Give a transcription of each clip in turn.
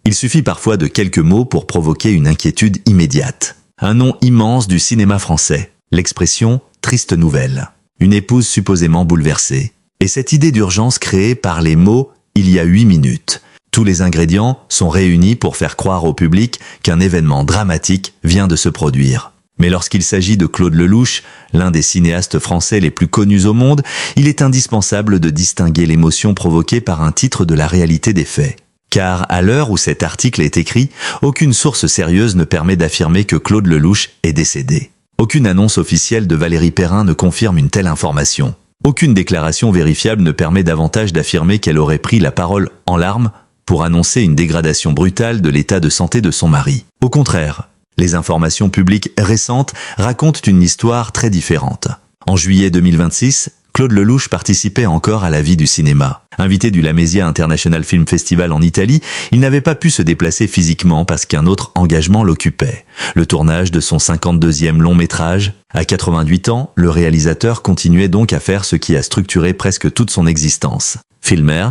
Il suffit parfois de quelques mots pour provoquer une inquiétude immédiate. Un nom immense du cinéma français, l'expression « triste nouvelle », une épouse supposément bouleversée. Et cette idée d'urgence créée par les mots « il y a 8 minutes ». Tous les ingrédients sont réunis pour faire croire au public qu'un événement dramatique vient de se produire. Mais lorsqu'il s'agit de Claude Lelouch, l'un des cinéastes français les plus connus au monde, il est indispensable de distinguer l'émotion provoquée par un titre de la réalité des faits. Car à l'heure où cet article est écrit, aucune source sérieuse ne permet d'affirmer que Claude Lelouch est décédé. Aucune annonce officielle de Valérie Perrin ne confirme une telle information. Aucune déclaration vérifiable ne permet davantage d'affirmer qu'elle aurait pris la parole en larmes pour annoncer une dégradation brutale de l'état de santé de son mari. Au contraire, les informations publiques récentes racontent une histoire très différente. En juillet 2026, Claude Lelouch participait encore à la vie du cinéma. Invité du Lamezia International Film Festival en Italie, il n'avait pas pu se déplacer physiquement parce qu'un autre engagement l'occupait. Le tournage de son 52e long métrage. À 88 ans, le réalisateur continuait donc à faire ce qui a structuré presque toute son existence. Filmer,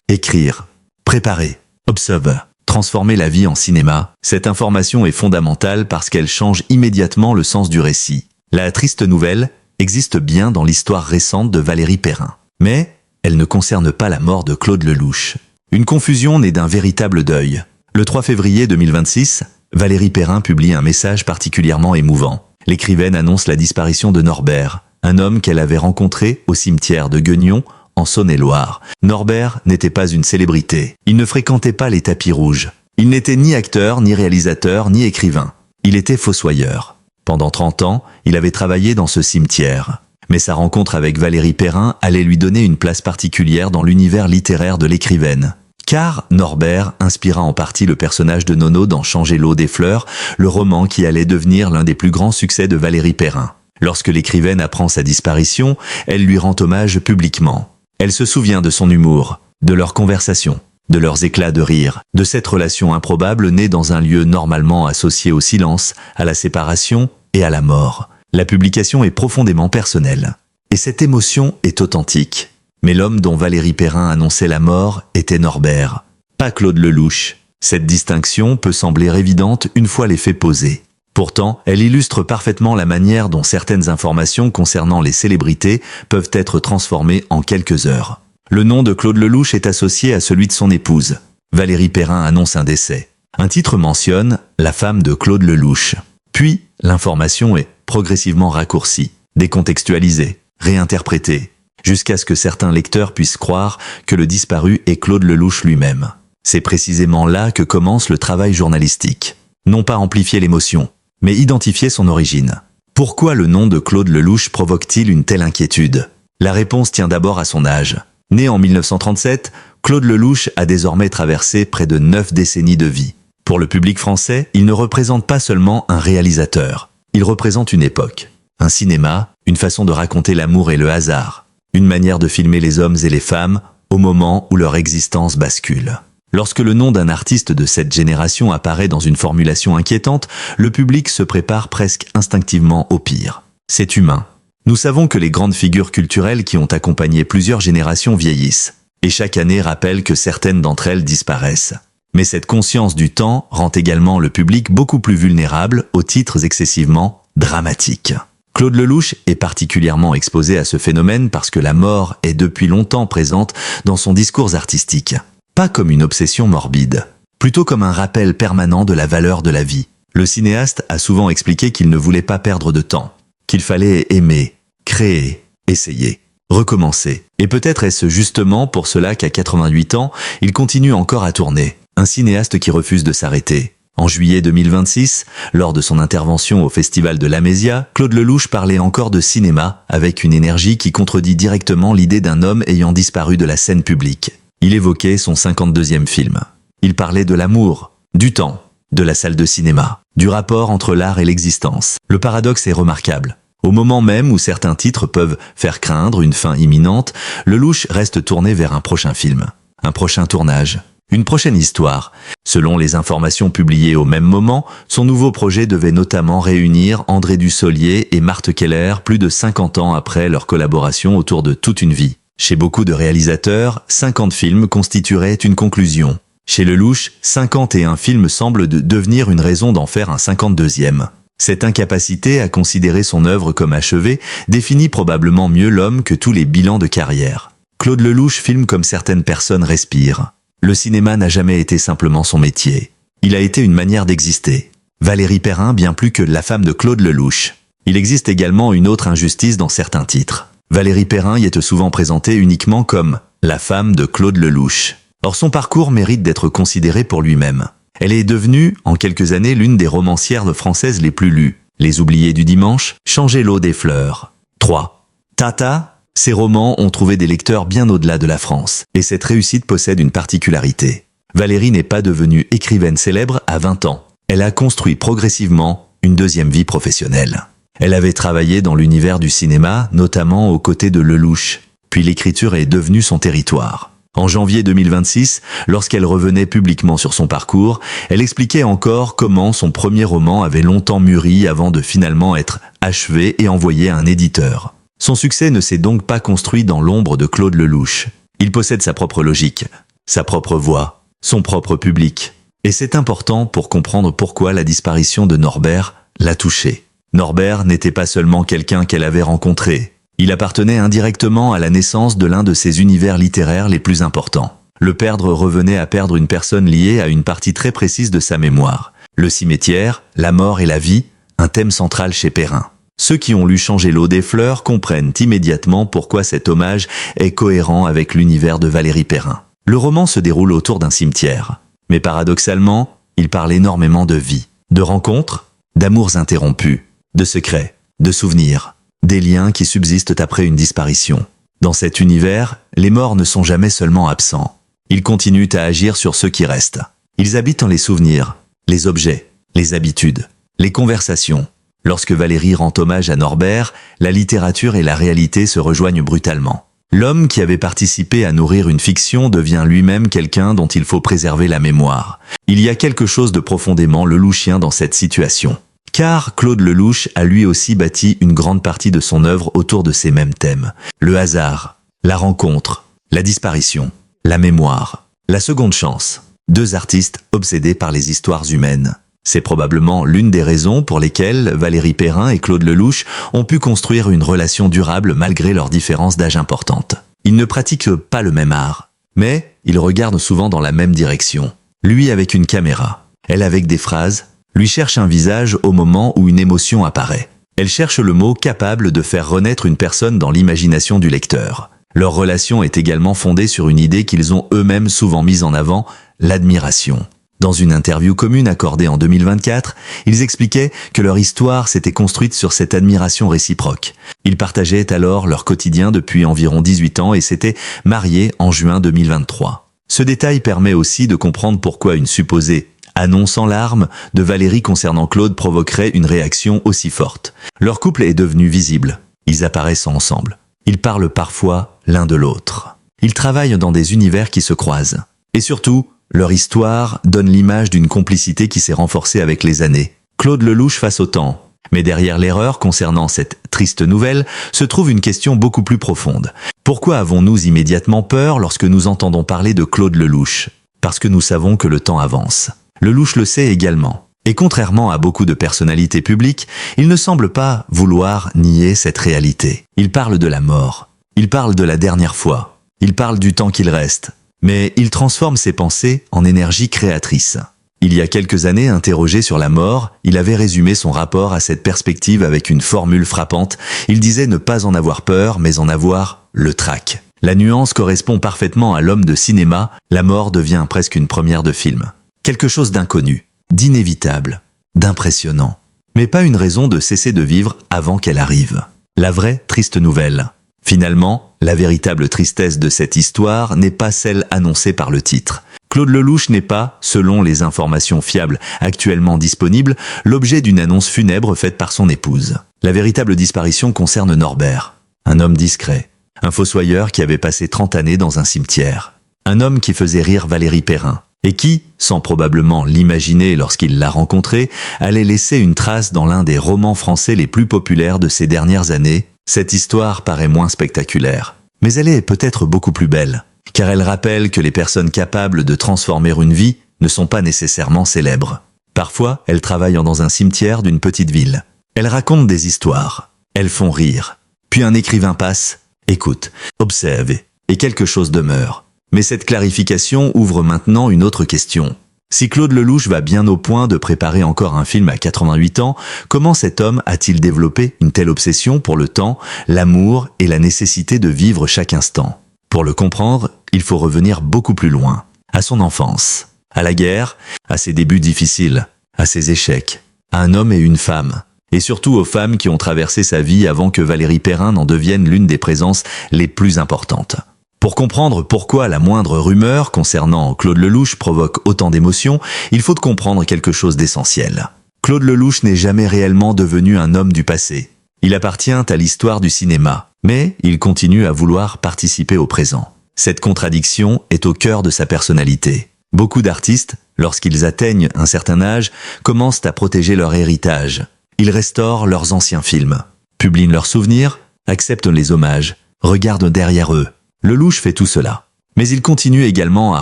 écrire, préparer, observer, transformer la vie en cinéma. Cette information est fondamentale parce qu'elle change immédiatement le sens du récit. La triste nouvelle existe bien dans l'histoire récente de Valérie Perrin. Mais elle ne concerne pas la mort de Claude Lelouch. Une confusion née d'un véritable deuil. Le 3 février 2026, Valérie Perrin publie un message particulièrement émouvant. L'écrivaine annonce la disparition de Norbert, un homme qu'elle avait rencontré au cimetière de Guignon, en Saône-et-Loire. Norbert n'était pas une célébrité. Il ne fréquentait pas les tapis rouges. Il n'était ni acteur, ni réalisateur, ni écrivain. Il était fossoyeur. Pendant 30 ans, il avait travaillé dans ce cimetière. Mais sa rencontre avec Valérie Perrin allait lui donner une place particulière dans l'univers littéraire de l'écrivaine. Car Norbert inspira en partie le personnage de Nono dans Changer l'eau des fleurs, le roman qui allait devenir l'un des plus grands succès de Valérie Perrin. Lorsque l'écrivaine apprend sa disparition, elle lui rend hommage publiquement. Elle se souvient de son humour, de leurs conversations, de leurs éclats de rire, de cette relation improbable née dans un lieu normalement associé au silence, à la séparation et à la mort. La publication est profondément personnelle. Et cette émotion est authentique. Mais l'homme dont Valérie Perrin annonçait la mort était Norbert, pas Claude Lelouch. Cette distinction peut sembler évidente une fois les faits posés. Pourtant, elle illustre parfaitement la manière dont certaines informations concernant les célébrités peuvent être transformées en quelques heures. Le nom de Claude Lelouch est associé à celui de son épouse. Valérie Perrin annonce un décès. Un titre mentionne « la femme de Claude Lelouch ». Puis, l'information est progressivement raccourcie, décontextualisée, réinterprétée, jusqu'à ce que certains lecteurs puissent croire que le disparu est Claude Lelouch lui-même. C'est précisément là que commence le travail journalistique. Non pas amplifier l'émotion, mais identifier son origine. Pourquoi le nom de Claude Lelouch provoque-t-il une telle inquiétude? La réponse tient d'abord à son âge. Né en 1937, Claude Lelouch a désormais traversé près de 9 décennies de vie. Pour le public français, il ne représente pas seulement un réalisateur. Il représente une époque, un cinéma, une façon de raconter l'amour et le hasard, une manière de filmer les hommes et les femmes au moment où leur existence bascule. Lorsque le nom d'un artiste de cette génération apparaît dans une formulation inquiétante, le public se prépare presque instinctivement au pire. C'est humain. Nous savons que les grandes figures culturelles qui ont accompagné plusieurs générations vieillissent, et chaque année rappelle que certaines d'entre elles disparaissent. Mais cette conscience du temps rend également le public beaucoup plus vulnérable aux titres excessivement dramatiques. Claude Lelouch est particulièrement exposé à ce phénomène parce que la mort est depuis longtemps présente dans son discours artistique. Pas comme une obsession morbide, plutôt comme un rappel permanent de la valeur de la vie. Le cinéaste a souvent expliqué qu'il ne voulait pas perdre de temps, qu'il fallait aimer, créer, essayer, recommencer. Et peut-être est-ce justement pour cela qu'à 88 ans, il continue encore à tourner. Un cinéaste qui refuse de s'arrêter. En juillet 2026, lors de son intervention au Festival de Lamezia, Claude Lelouch parlait encore de cinéma avec une énergie qui contredit directement l'idée d'un homme ayant disparu de la scène publique. Il évoquait son 52e film. Il parlait de l'amour, du temps, de la salle de cinéma, du rapport entre l'art et l'existence. Le paradoxe est remarquable. Au moment même où certains titres peuvent faire craindre une fin imminente, Lelouch reste tourné vers un prochain film, un prochain tournage, une prochaine histoire. Selon les informations publiées au même moment, son nouveau projet devait notamment réunir André Dussolier et Marthe Keller plus de 50 ans après leur collaboration autour de Toute une vie. Chez beaucoup de réalisateurs, 50 films constitueraient une conclusion. Chez Lelouch, 51 films semblent devenir une raison d'en faire un 52e. Cette incapacité à considérer son œuvre comme achevée définit probablement mieux l'homme que tous les bilans de carrière. Claude Lelouch filme comme certaines personnes respirent. Le cinéma n'a jamais été simplement son métier. Il a été une manière d'exister. Valérie Perrin bien plus que la femme de Claude Lelouch. Il existe également une autre injustice dans certains titres. Valérie Perrin y est souvent présentée uniquement comme la femme de Claude Lelouch. Or son parcours mérite d'être considéré pour lui-même. Elle est devenue, en quelques années, l'une des romancières françaises les plus lues. Les oubliés du dimanche, Changer l'eau des fleurs. 3. Tata, ses romans ont trouvé des lecteurs bien au-delà de la France. Et cette réussite possède une particularité. Valérie n'est pas devenue écrivaine célèbre à 20 ans. Elle a construit progressivement une deuxième vie professionnelle. Elle avait travaillé dans l'univers du cinéma, notamment aux côtés de Lelouch. Puis l'écriture est devenue son territoire. En janvier 2026, lorsqu'elle revenait publiquement sur son parcours, elle expliquait encore comment son premier roman avait longtemps mûri avant de finalement être achevé et envoyé à un éditeur. Son succès ne s'est donc pas construit dans l'ombre de Claude Lelouch. Il possède sa propre logique, sa propre voix, son propre public. Et c'est important pour comprendre pourquoi la disparition de Norbert l'a touché. Norbert n'était pas seulement quelqu'un qu'elle avait rencontré. Il appartenait indirectement à la naissance de l'un de ses univers littéraires les plus importants. Le perdre revenait à perdre une personne liée à une partie très précise de sa mémoire. Le cimetière, la mort et la vie, un thème central chez Perrin. Ceux qui ont lu Changer l'eau des fleurs comprennent immédiatement pourquoi cet hommage est cohérent avec l'univers de Valérie Perrin. Le roman se déroule autour d'un cimetière. Mais paradoxalement, il parle énormément de vie, de rencontres, d'amours interrompus, de secrets, de souvenirs. Des liens qui subsistent après une disparition. Dans cet univers, les morts ne sont jamais seulement absents. Ils continuent à agir sur ceux qui restent. Ils habitent dans les souvenirs, les objets, les habitudes, les conversations. Lorsque Valérie rend hommage à Norbert, la littérature et la réalité se rejoignent brutalement. L'homme qui avait participé à nourrir une fiction devient lui-même quelqu'un dont il faut préserver la mémoire. Il y a quelque chose de profondément lelouchien dans cette situation. Car Claude Lelouch a lui aussi bâti une grande partie de son œuvre autour de ces mêmes thèmes. Le hasard, la rencontre, la disparition, la mémoire, la seconde chance. Deux artistes obsédés par les histoires humaines. C'est probablement l'une des raisons pour lesquelles Valérie Perrin et Claude Lelouch ont pu construire une relation durable malgré leurs différences d'âge importantes. Ils ne pratiquent pas le même art, mais ils regardent souvent dans la même direction. Lui avec une caméra, elle avec des phrases, lui cherche un visage au moment où une émotion apparaît. Elle cherche le mot capable de faire renaître une personne dans l'imagination du lecteur. Leur relation est également fondée sur une idée qu'ils ont eux-mêmes souvent mise en avant, l'admiration. Dans une interview commune accordée en 2024, ils expliquaient que leur histoire s'était construite sur cette admiration réciproque. Ils partageaient alors leur quotidien depuis environ 18 ans et s'étaient mariés en juin 2023. Ce détail permet aussi de comprendre pourquoi une supposée annonce en larmes de Valérie concernant Claude provoquerait une réaction aussi forte. Leur couple est devenu visible. Ils apparaissent ensemble. Ils parlent parfois l'un de l'autre. Ils travaillent dans des univers qui se croisent. Et surtout, leur histoire donne l'image d'une complicité qui s'est renforcée avec les années. Claude Lelouch face au temps. Mais derrière l'erreur concernant cette triste nouvelle se trouve une question beaucoup plus profonde. Pourquoi avons-nous immédiatement peur lorsque nous entendons parler de Claude Lelouch? Parce que nous savons que le temps avance. Lelouch le sait également. Et contrairement à beaucoup de personnalités publiques, il ne semble pas vouloir nier cette réalité. Il parle de la mort. Il parle de la dernière fois. Il parle du temps qu'il reste. Mais il transforme ses pensées en énergie créatrice. Il y a quelques années, interrogé sur la mort, il avait résumé son rapport à cette perspective avec une formule frappante. Il disait ne pas en avoir peur, mais en avoir le trac. La nuance correspond parfaitement à l'homme de cinéma. La mort devient presque une première de film. Quelque chose d'inconnu, d'inévitable, d'impressionnant. Mais pas une raison de cesser de vivre avant qu'elle arrive. La vraie triste nouvelle. Finalement, la véritable tristesse de cette histoire n'est pas celle annoncée par le titre. Claude Lelouch n'est pas, selon les informations fiables actuellement disponibles, l'objet d'une annonce funèbre faite par son épouse. La véritable disparition concerne Norbert, un homme discret, un fossoyeur qui avait passé 30 années dans un cimetière, un homme qui faisait rire Valérie Perrin, et qui, sans probablement l'imaginer lorsqu'il l'a rencontré, allait laisser une trace dans l'un des romans français les plus populaires de ces dernières années. Cette histoire paraît moins spectaculaire, mais elle est peut-être beaucoup plus belle, car elle rappelle que les personnes capables de transformer une vie ne sont pas nécessairement célèbres. Parfois, elles travaillent dans un cimetière d'une petite ville. Elles racontent des histoires. Elles font rire. Puis un écrivain passe, écoute, observe, et quelque chose demeure. Mais cette clarification ouvre maintenant une autre question. Si Claude Lelouch va bien au point de préparer encore un film à 88 ans, comment cet homme a-t-il développé une telle obsession pour le temps, l'amour et la nécessité de vivre chaque instant? Pour le comprendre, il faut revenir beaucoup plus loin, à son enfance, à la guerre, à ses débuts difficiles, à ses échecs, à un homme et une femme, et surtout aux femmes qui ont traversé sa vie avant que Valérie Perrin n'en devienne l'une des présences les plus importantes. Pour comprendre pourquoi la moindre rumeur concernant Claude Lelouch provoque autant d'émotions, il faut comprendre quelque chose d'essentiel. Claude Lelouch n'est jamais réellement devenu un homme du passé. Il appartient à l'histoire du cinéma, mais il continue à vouloir participer au présent. Cette contradiction est au cœur de sa personnalité. Beaucoup d'artistes, lorsqu'ils atteignent un certain âge, commencent à protéger leur héritage. Ils restaurent leurs anciens films, publient leurs souvenirs, acceptent les hommages, regardent derrière eux. Lelouch fait tout cela. Mais il continue également à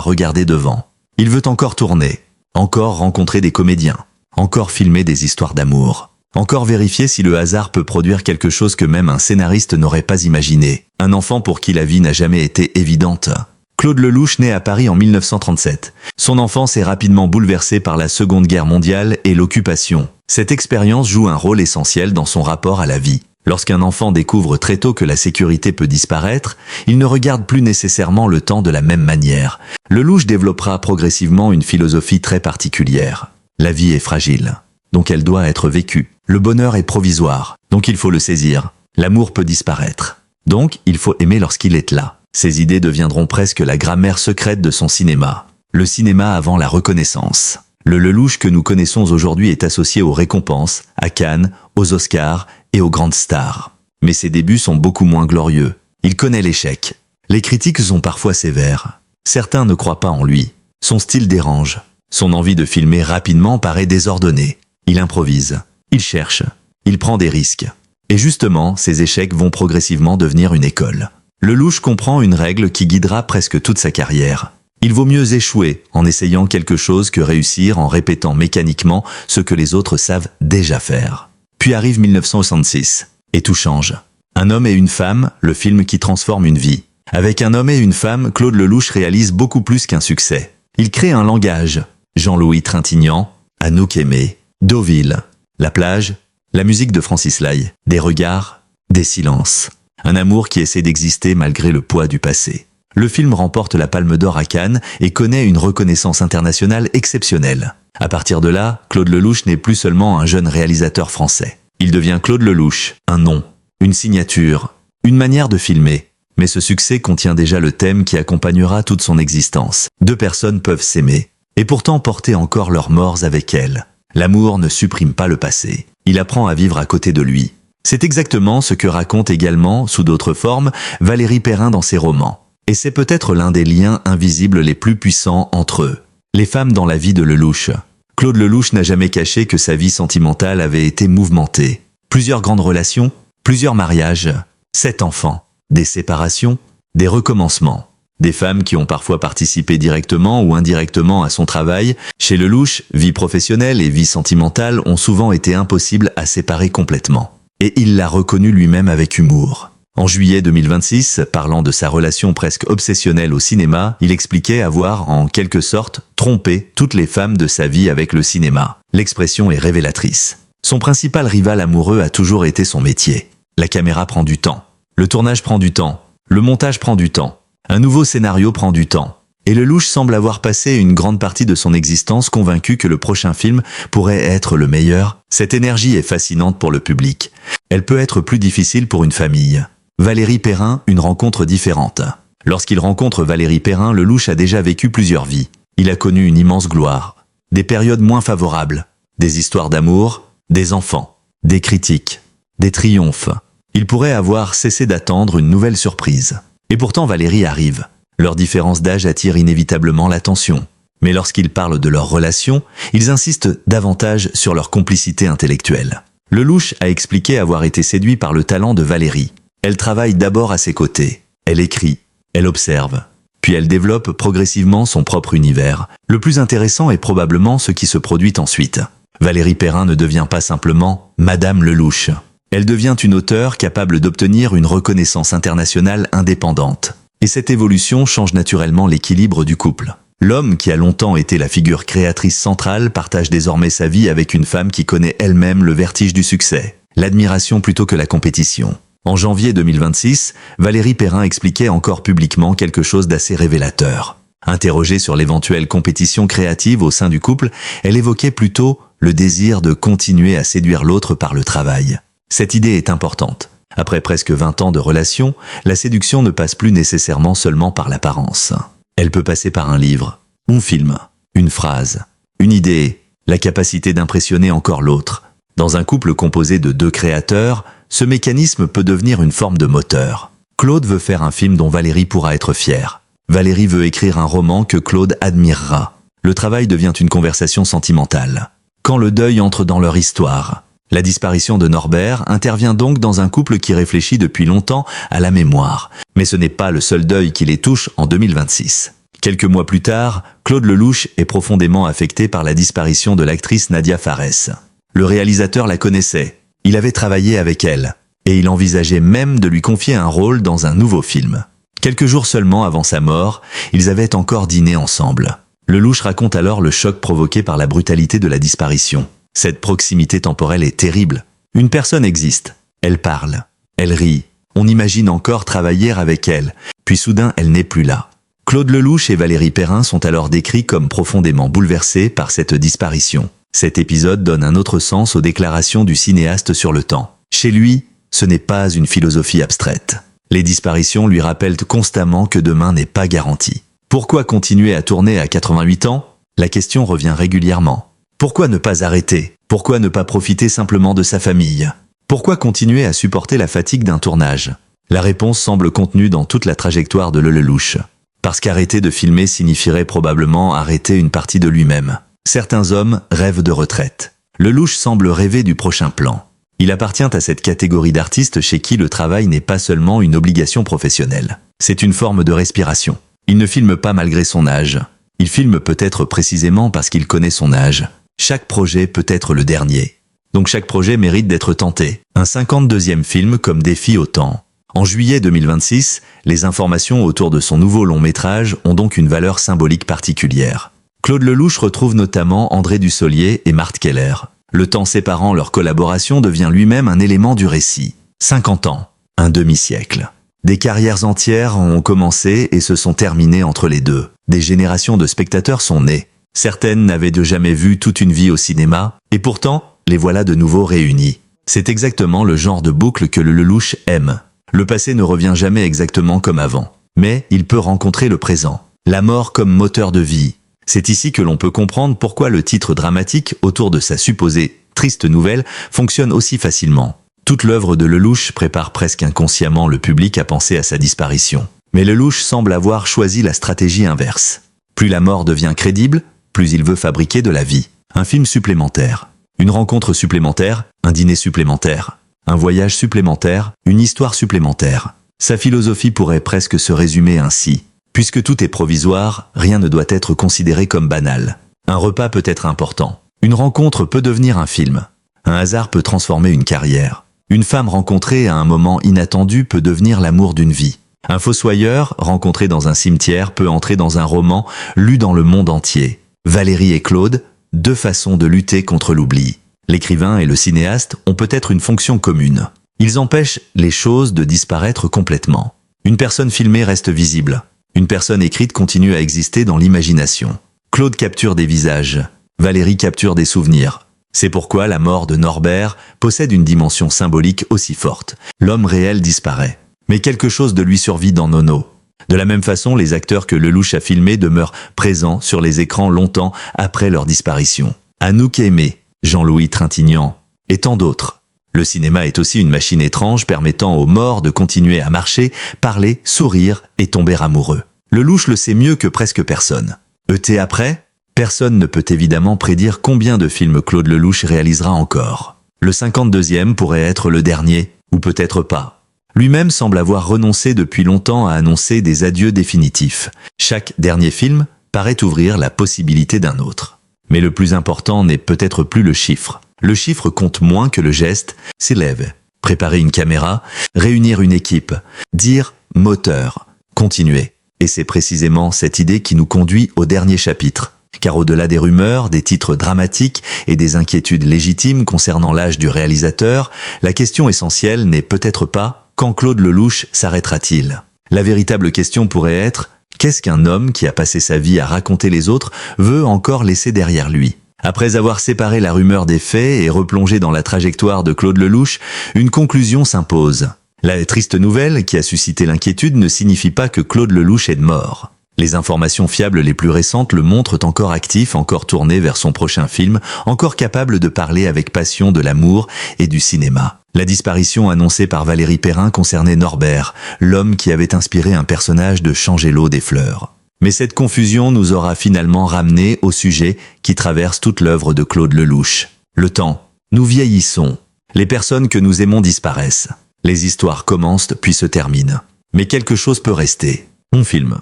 regarder devant. Il veut encore tourner, encore rencontrer des comédiens, encore filmer des histoires d'amour, encore vérifier si le hasard peut produire quelque chose que même un scénariste n'aurait pas imaginé. Un enfant pour qui la vie n'a jamais été évidente. Claude Lelouch naît à Paris en 1937. Son enfance est rapidement bouleversée par la Seconde Guerre mondiale et l'occupation. Cette expérience joue un rôle essentiel dans son rapport à la vie. Lorsqu'un enfant découvre très tôt que la sécurité peut disparaître, il ne regarde plus nécessairement le temps de la même manière. Lelouch développera progressivement une philosophie très particulière. La vie est fragile, donc elle doit être vécue. Le bonheur est provisoire, donc il faut le saisir. L'amour peut disparaître, donc il faut aimer lorsqu'il est là. Ces idées deviendront presque la grammaire secrète de son cinéma. Le cinéma avant la reconnaissance. Le Lelouch que nous connaissons aujourd'hui est associé aux récompenses, à Cannes, aux Oscars et aux grandes stars. Mais ses débuts sont beaucoup moins glorieux. Il connaît l'échec. Les critiques sont parfois sévères. Certains ne croient pas en lui. Son style dérange. Son envie de filmer rapidement paraît désordonnée. Il improvise. Il cherche. Il prend des risques. Et justement, ces échecs vont progressivement devenir une école. Lelouch comprend une règle qui guidera presque toute sa carrière. Il vaut mieux échouer en essayant quelque chose que réussir en répétant mécaniquement ce que les autres savent déjà faire. Puis arrive 1966, et tout change. Un homme et une femme, le film qui transforme une vie. Avec Un homme et une femme, Claude Lelouch réalise beaucoup plus qu'un succès. Il crée un langage. Jean-Louis Trintignant, Anouk Aimée, Deauville, la plage, la musique de Francis Lai, des regards, des silences. Un amour qui essaie d'exister malgré le poids du passé. Le film remporte la Palme d'Or à Cannes et connaît une reconnaissance internationale exceptionnelle. À partir de là, Claude Lelouch n'est plus seulement un jeune réalisateur français. Il devient Claude Lelouch, un nom, une signature, une manière de filmer. Mais ce succès contient déjà le thème qui accompagnera toute son existence. Deux personnes peuvent s'aimer, et pourtant porter encore leurs morts avec elles. L'amour ne supprime pas le passé. Il apprend à vivre à côté de lui. C'est exactement ce que raconte également, sous d'autres formes, Valérie Perrin dans ses romans. Et c'est peut-être l'un des liens invisibles les plus puissants entre eux. Les femmes dans la vie de Lelouch. Claude Lelouch n'a jamais caché que sa vie sentimentale avait été mouvementée. Plusieurs grandes relations, plusieurs mariages, 7 enfants, des séparations, des recommencements. Des femmes qui ont parfois participé directement ou indirectement à son travail. Chez Lelouch, vie professionnelle et vie sentimentale ont souvent été impossibles à séparer complètement. Et il l'a reconnu lui-même avec humour. En juillet 2026, parlant de sa relation presque obsessionnelle au cinéma, il expliquait avoir, en quelque sorte, trompé toutes les femmes de sa vie avec le cinéma. L'expression est révélatrice. Son principal rival amoureux a toujours été son métier. La caméra prend du temps. Le tournage prend du temps. Le montage prend du temps. Un nouveau scénario prend du temps. Et Lelouch semble avoir passé une grande partie de son existence convaincu que le prochain film pourrait être le meilleur. Cette énergie est fascinante pour le public. Elle peut être plus difficile pour une famille. Valérie Perrin, une rencontre différente. Lorsqu'il rencontre Valérie Perrin, Lelouch a déjà vécu plusieurs vies. Il a connu une immense gloire, des périodes moins favorables, des histoires d'amour, des enfants, des critiques, des triomphes. Il pourrait avoir cessé d'attendre une nouvelle surprise. Et pourtant Valérie arrive. Leur différence d'âge attire inévitablement l'attention. Mais lorsqu'ils parlent de leur relation, ils insistent davantage sur leur complicité intellectuelle. Lelouch a expliqué avoir été séduit par le talent de Valérie. Elle travaille d'abord à ses côtés. Elle écrit, elle observe. puis elle développe progressivement son propre univers. Le plus intéressant est probablement ce qui se produit ensuite. Valérie Perrin ne devient pas simplement Madame Lelouch. Elle devient une auteure capable d'obtenir une reconnaissance internationale indépendante. Et cette évolution change naturellement l'équilibre du couple. L'homme qui a longtemps été la figure créatrice centrale partage désormais sa vie avec une femme qui connaît elle-même le vertige du succès, l'admiration plutôt que la compétition. En janvier 2026, Valérie Perrin expliquait encore publiquement quelque chose d'assez révélateur. Interrogée sur l'éventuelle compétition créative au sein du couple, elle évoquait plutôt le désir de continuer à séduire l'autre par le travail. Cette idée est importante. Après presque 20 ans de relation, la séduction ne passe plus nécessairement seulement par l'apparence. Elle peut passer par un livre, un film, une phrase, une idée, la capacité d'impressionner encore l'autre. Dans un couple composé de 2 créateurs, ce mécanisme peut devenir une forme de moteur. Claude veut faire un film dont Valérie pourra être fière. Valérie veut écrire un roman que Claude admirera. Le travail devient une conversation sentimentale. Quand le deuil entre dans leur histoire, la disparition de Norbert intervient donc dans un couple qui réfléchit depuis longtemps à la mémoire. Mais ce n'est pas le seul deuil qui les touche en 2026. Quelques mois plus tard, Claude Lelouch est profondément affecté par la disparition de l'actrice Nadia Fares. Le réalisateur la connaissait, il avait travaillé avec elle, et il envisageait même de lui confier un rôle dans un nouveau film. Quelques jours seulement avant sa mort, ils avaient encore dîné ensemble. Lelouch raconte alors le choc provoqué par la brutalité de la disparition. Cette proximité temporelle est terrible. Une personne existe, elle parle, elle rit, on imagine encore travailler avec elle, puis soudain elle n'est plus là. Claude Lelouch et Valérie Perrin sont alors décrits comme profondément bouleversés par cette disparition. Cet épisode donne un autre sens aux déclarations du cinéaste sur le temps. Chez lui, ce n'est pas une philosophie abstraite. Les disparitions lui rappellent constamment que demain n'est pas garanti. Pourquoi continuer à tourner à 88 ans? La question revient régulièrement. Pourquoi ne pas arrêter? Pourquoi ne pas profiter simplement de sa famille? Pourquoi continuer à supporter la fatigue d'un tournage? La réponse semble contenue dans toute la trajectoire de Lelouch. Parce qu'arrêter de filmer signifierait probablement arrêter une partie de lui-même. Certains hommes rêvent de retraite. Lelouch semble rêver du prochain plan. Il appartient à cette catégorie d'artistes chez qui le travail n'est pas seulement une obligation professionnelle. C'est une forme de respiration. Il ne filme pas malgré son âge. Il filme peut-être précisément parce qu'il connaît son âge. Chaque projet peut être le dernier. Donc chaque projet mérite d'être tenté. Un 52e film comme défi au temps. En juillet 2026, les informations autour de son nouveau long métrage ont donc une valeur symbolique particulière. Claude Lelouch retrouve notamment André Dussolier et Marthe Keller. Le temps séparant leur collaboration devient lui-même un élément du récit. 50 ans, un demi-siècle. Des carrières entières ont commencé et se sont terminées entre les deux. Des générations de spectateurs sont nées. Certaines n'avaient jamais vu toute une vie au cinéma, et pourtant, les voilà de nouveau réunis. C'est exactement le genre de boucle que le Lelouch aime. Le passé ne revient jamais exactement comme avant, mais il peut rencontrer le présent. La mort comme moteur de vie. C'est ici que l'on peut comprendre pourquoi le titre dramatique autour de sa supposée triste nouvelle fonctionne aussi facilement. Toute l'œuvre de Lelouch prépare presque inconsciemment le public à penser à sa disparition. Mais Lelouch semble avoir choisi la stratégie inverse. Plus la mort devient crédible, plus il veut fabriquer de la vie. Un film supplémentaire, une rencontre supplémentaire, un dîner supplémentaire, un voyage supplémentaire, une histoire supplémentaire. Sa philosophie pourrait presque se résumer ainsi. Puisque tout est provisoire, rien ne doit être considéré comme banal. Un repas peut être important. Une rencontre peut devenir un film. Un hasard peut transformer une carrière. Une femme rencontrée à un moment inattendu peut devenir l'amour d'une vie. Un fossoyeur, rencontré dans un cimetière, peut entrer dans un roman lu dans le monde entier. Valérie et Claude, 2 façons de lutter contre l'oubli. L'écrivain et le cinéaste ont peut-être une fonction commune. Ils empêchent les choses de disparaître complètement. Une personne filmée reste visible. Une personne écrite continue à exister dans l'imagination. Claude capture des visages. Valérie capture des souvenirs. C'est pourquoi la mort de Norbert possède une dimension symbolique aussi forte. L'homme réel disparaît. Mais quelque chose de lui survit dans Nono. De la même façon, les acteurs que Lelouch a filmés demeurent présents sur les écrans longtemps après leur disparition. Anouk Aimé, Jean-Louis Trintignant et tant d'autres. Le cinéma est aussi une machine étrange permettant aux morts de continuer à marcher, parler, sourire et tomber amoureux. Lelouch le sait mieux que presque personne. ET après, personne ne peut évidemment prédire combien de films Claude Lelouch réalisera encore. Le 52e pourrait être le dernier, ou peut-être pas. Lui-même semble avoir renoncé depuis longtemps à annoncer des adieux définitifs. Chaque dernier film paraît ouvrir la possibilité d'un autre. Mais le plus important n'est peut-être plus le chiffre. Le chiffre compte moins que le geste, s'élève. Préparer une caméra, réunir une équipe, dire moteur, continuer. Et c'est précisément cette idée qui nous conduit au dernier chapitre. Car au-delà des rumeurs, des titres dramatiques et des inquiétudes légitimes concernant l'âge du réalisateur, la question essentielle n'est peut-être pas quand Claude Lelouch s'arrêtera-t-il. La véritable question pourrait être qu'est-ce qu'un homme qui a passé sa vie à raconter les autres veut encore laisser derrière lui? Après avoir séparé la rumeur des faits et replongé dans la trajectoire de Claude Lelouch, une conclusion s'impose. La triste nouvelle qui a suscité l'inquiétude ne signifie pas que Claude Lelouch est mort. Les informations fiables les plus récentes le montrent encore actif, encore tourné vers son prochain film, encore capable de parler avec passion de l'amour et du cinéma. La disparition annoncée par Valérie Perrin concernait Norbert, l'homme qui avait inspiré un personnage de Changer l'eau des fleurs. Mais cette confusion nous aura finalement ramené au sujet qui traverse toute l'œuvre de Claude Lelouch. Le temps. Nous vieillissons. Les personnes que nous aimons disparaissent. Les histoires commencent puis se terminent. Mais quelque chose peut rester. Un film,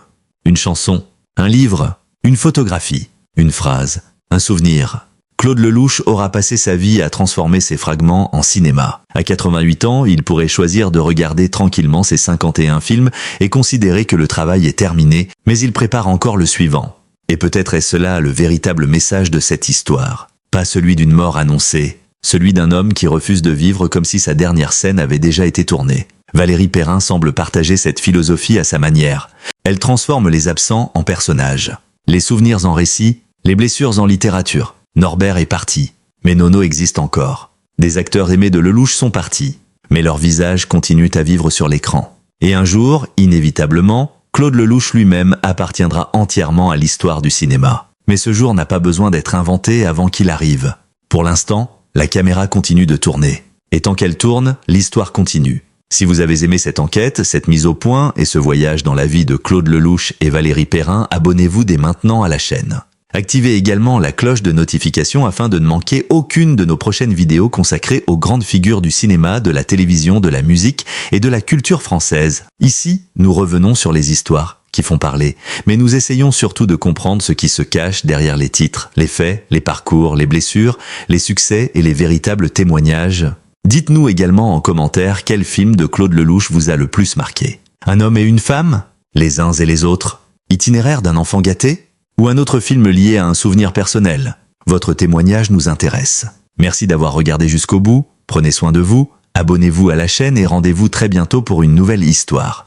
une chanson, un livre, une photographie, une phrase, un souvenir. Claude Lelouch aura passé sa vie à transformer ces fragments en cinéma. À 88 ans, il pourrait choisir de regarder tranquillement ses 51 films et considérer que le travail est terminé, mais il prépare encore le suivant. Et peut-être est-ce là le véritable message de cette histoire. Pas celui d'une mort annoncée, celui d'un homme qui refuse de vivre comme si sa dernière scène avait déjà été tournée. Valérie Perrin semble partager cette philosophie à sa manière. Elle transforme les absents en personnages, les souvenirs en récits, les blessures en littérature. Norbert est parti, mais Nono existe encore. Des acteurs aimés de Lelouch sont partis, mais leurs visages continuent à vivre sur l'écran. Et un jour, inévitablement, Claude Lelouch lui-même appartiendra entièrement à l'histoire du cinéma. Mais ce jour n'a pas besoin d'être inventé avant qu'il arrive. Pour l'instant, la caméra continue de tourner. Et tant qu'elle tourne, l'histoire continue. Si vous avez aimé cette enquête, cette mise au point et ce voyage dans la vie de Claude Lelouch et Valérie Perrin, abonnez-vous dès maintenant à la chaîne. Activez également la cloche de notification afin de ne manquer aucune de nos prochaines vidéos consacrées aux grandes figures du cinéma, de la télévision, de la musique et de la culture française. Ici, nous revenons sur les histoires qui font parler, mais nous essayons surtout de comprendre ce qui se cache derrière les titres, les faits, les parcours, les blessures, les succès et les véritables témoignages. Dites-nous également en commentaire quel film de Claude Lelouch vous a le plus marqué. Un homme et une femme? Les uns et les autres? Itinéraire d'un enfant gâté? Ou un autre film lié à un souvenir personnel? Votre témoignage nous intéresse. Merci d'avoir regardé jusqu'au bout, prenez soin de vous, abonnez-vous à la chaîne et rendez-vous très bientôt pour une nouvelle histoire.